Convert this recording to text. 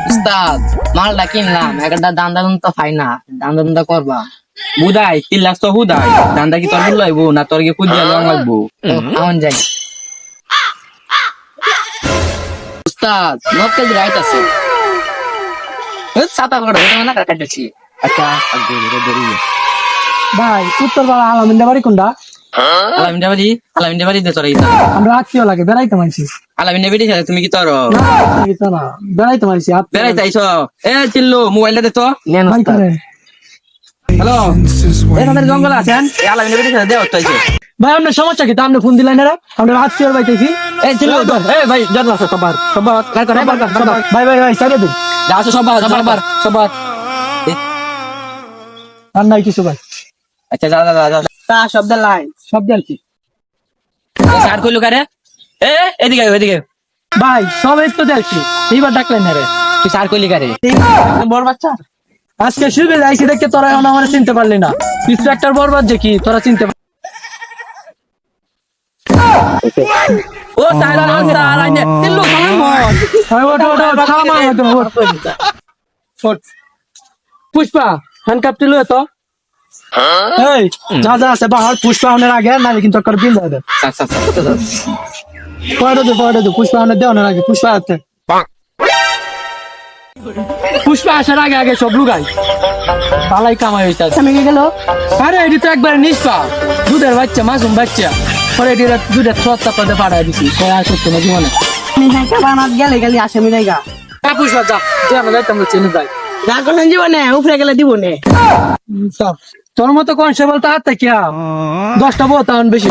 উস্তাদ মালটা কিনলাম একটা দান্দা তো পাই না, দান্দা করবা বুদাই 3 লাখ তো হুদাই দান্দা কি তোর লইবো না তোর কি খুঁজিয়া লং লাগবো? এখন যাই। উস্তাদ নকল রাইট আছে সাতা করে না কাটাচ্ছি। আচ্ছা আগে ধরি ভাই উত্তরপাড়া আলামিনদের বাড়ি কোনটা? আলামিনদের বাড়ি দে তোর আমরা আত্মীয় লাগে বেড়াইতে মাইছি। আলামিনদের বাড়ি তুমি কি তোর না বেড়াইতে মাইছি বেড়াইতে আইছো? এ চিল্লু মোবাইলটা দে তো। নেন ভাই উস্তাদ। করে হ্যালো এখানে জঙ্গল আছেন এই আলামিনদের বাড়ি দেও তো আইছে। ভাই আপনার সমস্যা কি? তা আপনি ফোন দিলেন না? আমরা আত্মীয় বাইতেছি। এই চিল্লু এ ভাই জান আছে সবার কার করে ভাই ভাই ভাই সাইডে দিন। যা আছে সবার আর নাই কিছু ভাই। আচ্ছা যা তা শব্দ লাইন শব্দ কি স্যার কইলো কারে? এ এদিকে ভাই সব এই তো দেখছি এইবার ডাকলেন না রে। তুই স্যার কইলি কারে? বড় বাচ্চা আজকে শুবে যাইছি দেখতে তোরা এখন আমার চিনতে পারলি না। ইন্সপেক্টর বরবাদ যে কি তোরা চিনতে ও তাইলা না স্যার আইনে চিল্লু পুষ্পা হ্যান্ডকাপটি লয়ে তো এই যা যা আছে বাহার পুষ্পা আনার আগে না কিন্তু তোর বিল দেবে পয়টা দে পুষ্পা আনার দেওয়ার আগে পুষ্পা আছে পুষ্পা আসার আগে আগে সব লুগাই পালাই কামাই হইতে আমি গেল। আরে এটি তো একবার নিষ্পা দুধের বাচ্চা মাসুম বাচ্চা পরে এটি দুধের সত্তা পদে পাঠাই দিছি আর করতে না জীবনে বানাত গেলে গেলে আসামি জায়গা পুষ্পা যা যে আমরা যাইতাম চেনে যাই যা করলেন জীবনে উপরে গেলে দিব নে তোর মতো কনস্টেবল তো হাত থেকে 10টা বউ তাহলে বেশি